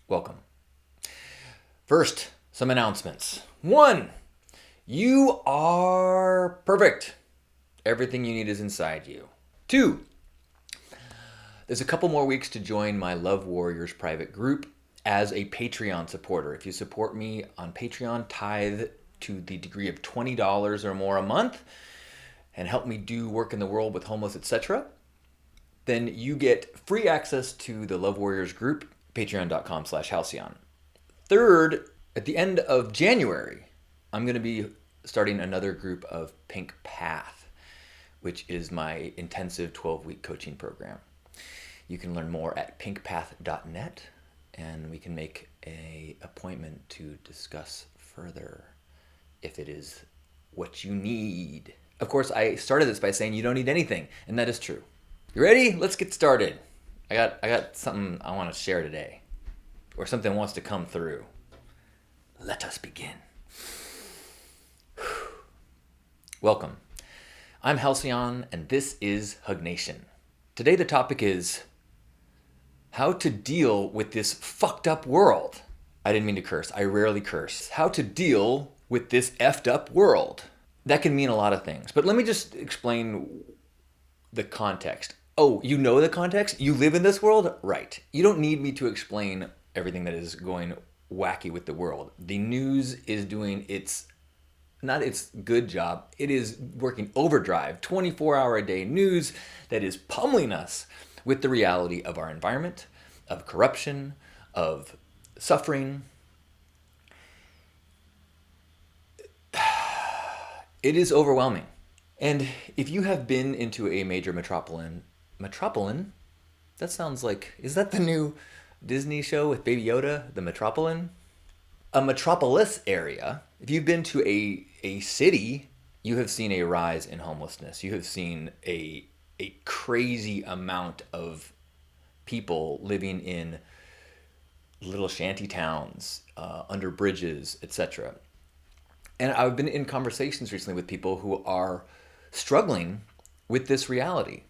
Welcome. First, some announcements. 1, you are perfect. Everything you need is inside you. 2, there's a couple more weeks to join my Love Warriors private group as a Patreon supporter. If you support me on Patreon, tithe to the degree of $20 or more a month, and help me do work in the world with homeless, etc., then you get free access to the Love Warriors group, patreon.com/halcyon. Third, at the end of January, I'm going to be starting another group of Pink Path, which is my intensive 12-week coaching program. You can learn more at f&cked-up.net, and we can make an appointment to discuss further if it is what you need. Of course, I started this by saying you don't need anything, and that is true. You ready? Let's get started. I got something I want to share today, or something wants to come through. Let us begin. Welcome. I'm Halcyon, and this is Hug Nation. Today the topic is how to deal with this fucked up world. I didn't mean to curse. I rarely curse. How to deal with this effed up world. That can mean a lot of things, but let me just explain the context. Oh, you know the context? You live in this world? Right. You don't need me to explain everything that is going wacky with the world. The news is doing not its good job. It is working overdrive, 24-hour-a-day news that is pummeling us with the reality of our environment, of corruption, of suffering. It is overwhelming. And if you have been into a major metropolitan, that sounds like, is that the new Disney show with Baby Yoda, the Metropolitan? A metropolis area, if you've been to a city, you have seen a rise in homelessness. You have seen a crazy amount of people living in little shanty towns, under bridges, etc. And I've been in conversations recently with people who are struggling with this reality.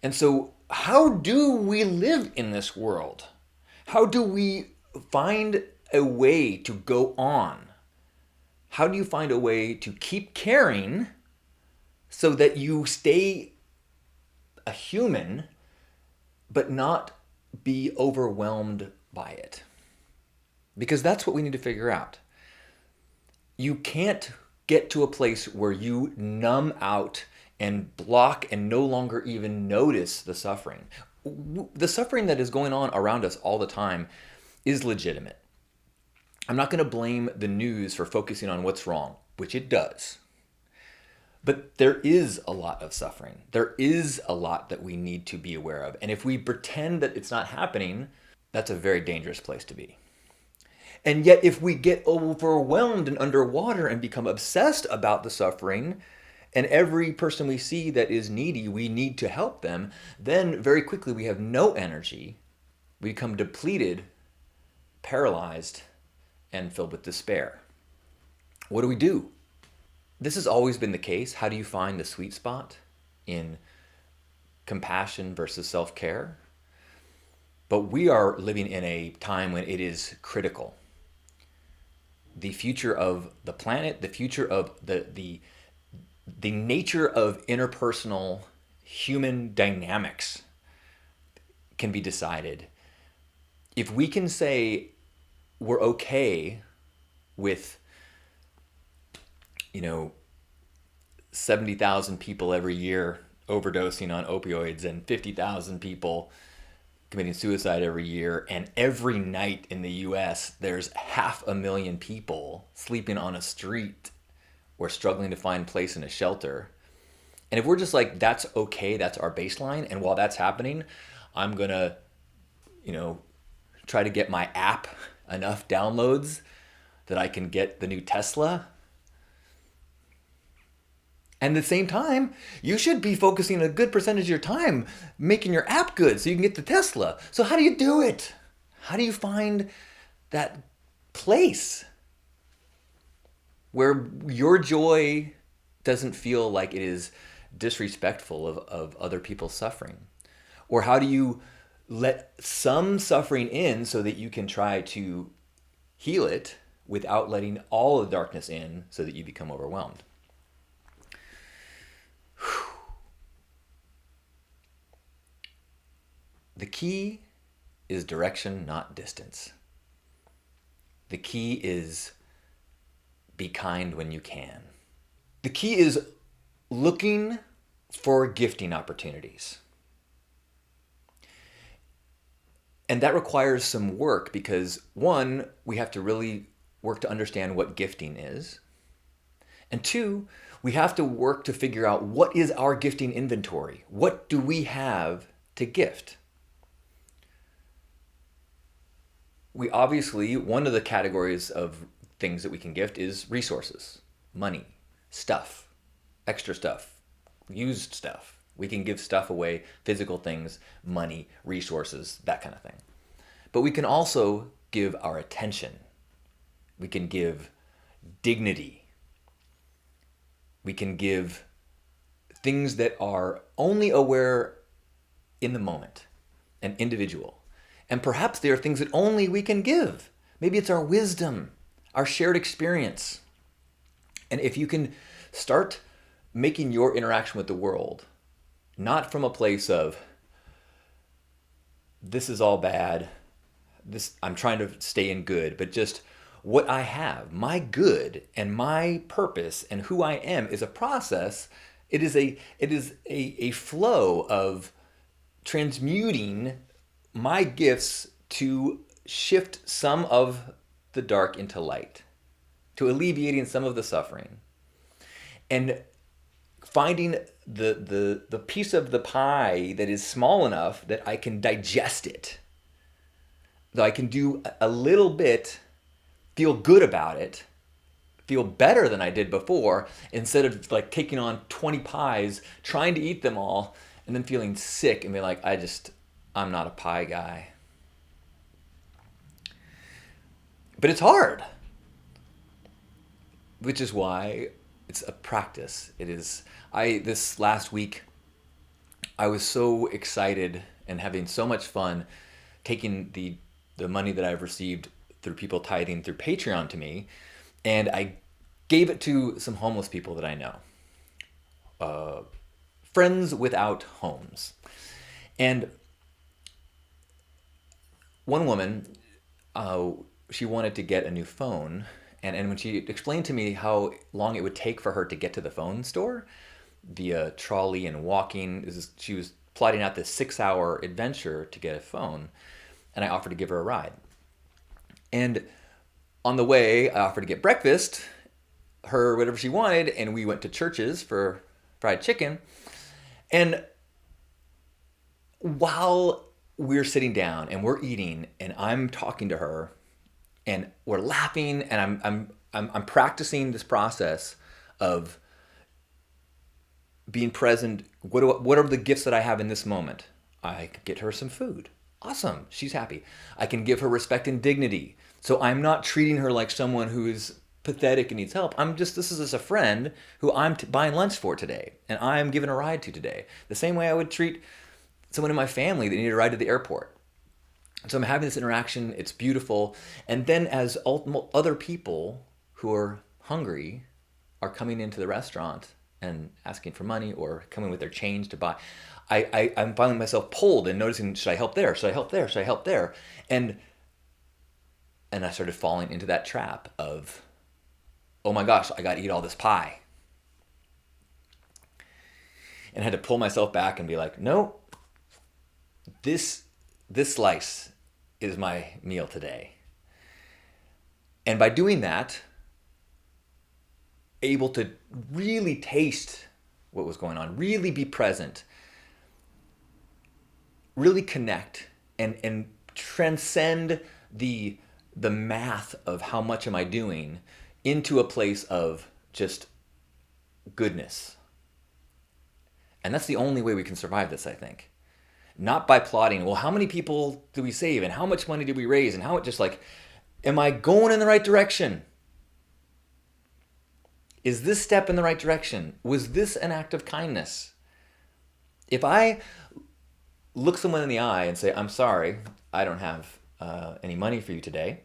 And so, how do we live in this world? How do we find a way to go on? How do you find a way to keep caring so that you stay a human but not be overwhelmed by it? Because that's what we need to figure out. You can't get to a place where you numb out and block and no longer even notice the suffering. The suffering that is going on around us all the time is legitimate. I'm not going to blame the news for focusing on what's wrong, which it does. But there is a lot of suffering. There is a lot that we need to be aware of. And if we pretend that it's not happening, that's a very dangerous place to be. And yet, if we get overwhelmed and underwater and become obsessed about the suffering, and every person we see that is needy, we need to help them, then very quickly we have no energy. We become depleted, paralyzed, and filled with despair. What do we do? This has always been the case. How do you find the sweet spot in compassion versus self-care? But we are living in a time when it is critical. The future of the planet, the future of the nature of interpersonal human dynamics can be decided. If we can say we're okay with, 70,000 people every year overdosing on opioids and 50,000 people committing suicide every year, and every night in the US there's 500,000 people sleeping on a street or struggling to find place in a shelter. And if we're just like, that's okay, that's our baseline, and while that's happening, I'm gonna, try to get my app enough downloads that I can get the new Tesla. And at the same time, you should be focusing a good percentage of your time making your app good so you can get the Tesla. So how do you do it? How do you find that place where your joy doesn't feel like it is disrespectful of other people's suffering? Or how do you let some suffering in so that you can try to heal it without letting all the darkness in so that you become overwhelmed. The key is direction, not distance. The key is be kind when you can. The key is looking for gifting opportunities. And that requires some work because, one, we have to really work to understand what gifting is. And two, we have to work to figure out what is our gifting inventory. What do we have to gift? We obviously, one of the categories of things that we can gift is resources, money, stuff, extra stuff, used stuff. We can give stuff away, physical things, money, resources, that kind of thing. But we can also give our attention. We can give dignity. We can give things that are only aware in the moment and individual. And perhaps they are things that only we can give. Maybe it's our wisdom, our shared experience. And if you can start making your interaction with the world not from a place of, this is all bad, I'm trying to stay in good, but just what I have, my good and my purpose and who I am is a process. It is a flow of transmuting my gifts to shift some of the dark into light, to alleviating some of the suffering, and finding the piece of the pie that is small enough that I can digest it, that I can do a little bit, feel good about it, feel better than I did before, instead of like taking on 20 pies, trying to eat them all, and then feeling sick and be like, I'm not a pie guy. But it's hard, which is why it's a practice. This last week, I was so excited and having so much fun taking the money that I've received through people tithing through Patreon to me, and I gave it to some homeless people that I know. Friends without homes. And one woman, she wanted to get a new phone, and when she explained to me how long it would take for her to get to the phone store via trolley and walking, she was plotting out this 6-hour adventure to get a phone, and I offered to give her a ride. And on the way, I offered to get breakfast, her whatever she wanted, and we went to Church's for fried chicken. And while we're sitting down and we're eating, and I'm talking to her, and we're laughing, and I'm practicing this process of being present. What are the gifts that I have in this moment? I could get her some food. Awesome, she's happy. I can give her respect and dignity. So I'm not treating her like someone who is pathetic and needs help. This is just a friend who I'm buying lunch for today, and I'm giving a ride to today. The same way I would treat someone in my family that needed a ride to the airport. So I'm having this interaction, it's beautiful. And then as other people who are hungry are coming into the restaurant and asking for money or coming with their change to buy, I'm finding myself pulled and noticing, should I help there? Should I help there? Should I help there? And I started falling into that trap of, oh my gosh, I got to eat all this pie. And I had to pull myself back and be like, no, this slice is my meal today. And by doing that, able to really taste what was going on, really be present, really connect, and transcend the math of how much am I doing into a place of just goodness. And that's the only way we can survive this, I think. Not by plotting, well, how many people do we save and how much money did we raise and how it just like, am I going in the right direction? Is this step in the right direction? Was this an act of kindness? If I look someone in the eye and say, I'm sorry, I don't have any money for you today,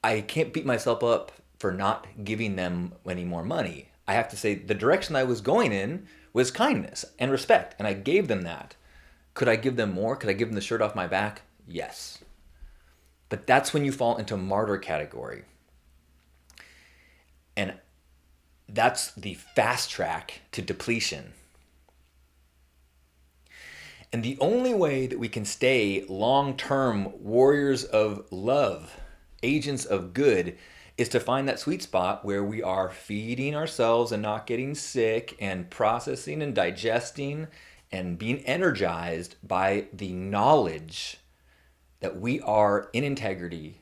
I can't beat myself up for not giving them any more money. I have to say the direction I was going in was kindness and respect, and I gave them that. Could I give them more? Could I give them the shirt off my back? Yes. But that's when you fall into martyr category. And that's the fast track to depletion. And the only way that we can stay long-term warriors of love, agents of good, is to find that sweet spot where we are feeding ourselves and not getting sick, and processing and digesting and being energized by the knowledge that we are in integrity,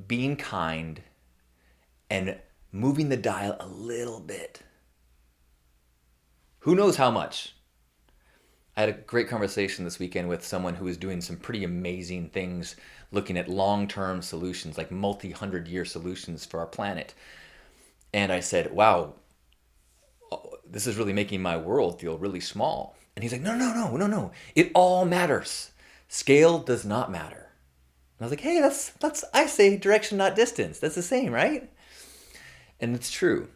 being kind, and moving the dial a little bit. Who knows how much? I had a great conversation this weekend with someone who is doing some pretty amazing things, looking at long-term solutions, like multi-100-year solutions for our planet. And I said, wow, this is really making my world feel really small. And he's like, no. It all matters. Scale does not matter. And I was like, hey, that's I say direction, not distance. That's the same, right? And it's true.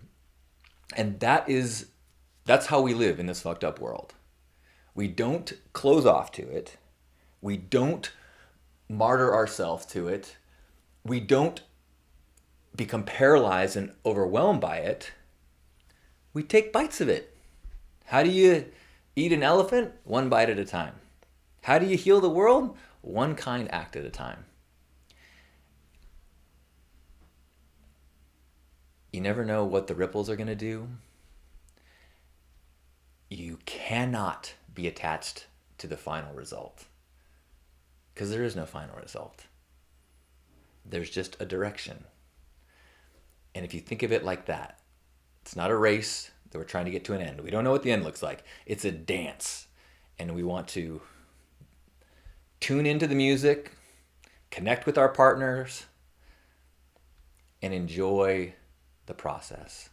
And that's how we live in this fucked up world. We don't close off to it. We don't martyr ourselves to it. We don't become paralyzed and overwhelmed by it. We take bites of it. How do you eat an elephant? One bite at a time. How do you heal the world? One kind act at a time. You never know what the ripples are going to do. You cannot be attached to the final result, because there is no final result. There's just a direction. And if you think of it like that, it's not a race that we're trying to get to an end. We don't know what the end looks like. It's a dance. And we want to tune into the music, connect with our partners, and enjoy the process.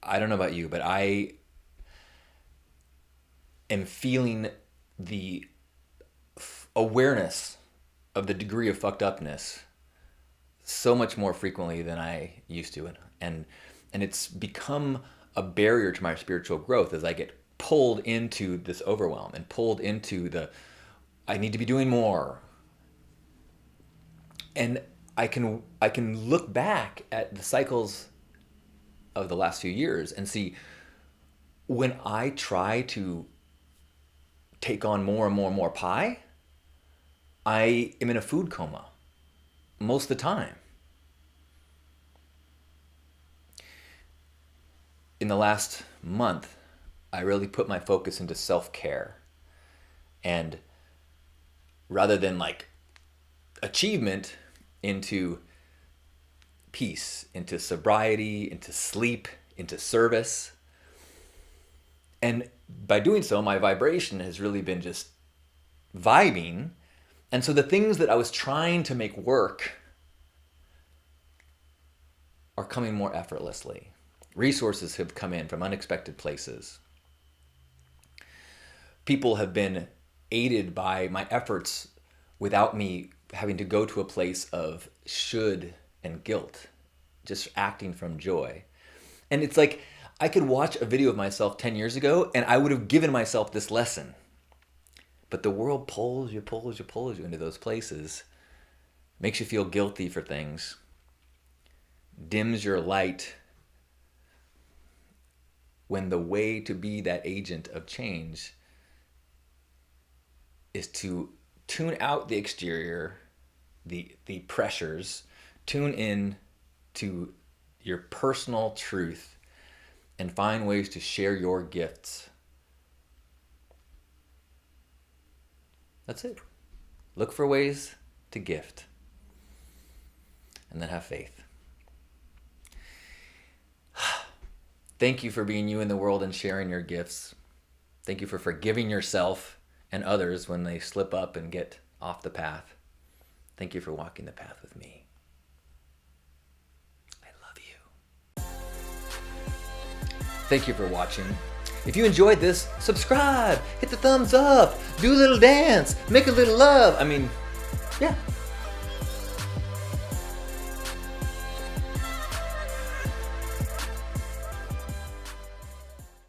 I don't know about you, but I am feeling the awareness of the degree of fucked upness so much more frequently than I used to. And it's become a barrier to my spiritual growth as I get pulled into this overwhelm and pulled into I need to be doing more. And I can look back at the cycles of the last few years and see when I try to take on more and more and more pie, I am in a food coma most of the time. In the last month, I really put my focus into self-care. And rather than like achievement, into peace, into sobriety, into sleep, into service. And by doing so, my vibration has really been just vibing. And so the things that I was trying to make work are coming more effortlessly. Resources have come in from unexpected places. People have been aided by my efforts without me having to go to a place of should and guilt, just acting from joy. And it's like I could watch a video of myself 10 years ago and I would have given myself this lesson. But the world pulls you into those places, makes you feel guilty for things, dims your light, when the way to be that agent of change is to tune out the exterior, the pressures, tune in to your personal truth, and find ways to share your gifts. That's it. Look for ways to gift. And then have faith. Thank you for being you in the world and sharing your gifts. Thank you for forgiving yourself and others when they slip up and get off the path. Thank you for walking the path with me. I love you. Thank you for watching. If you enjoyed this, subscribe, hit the thumbs up, do a little dance, make a little love. I mean, yeah,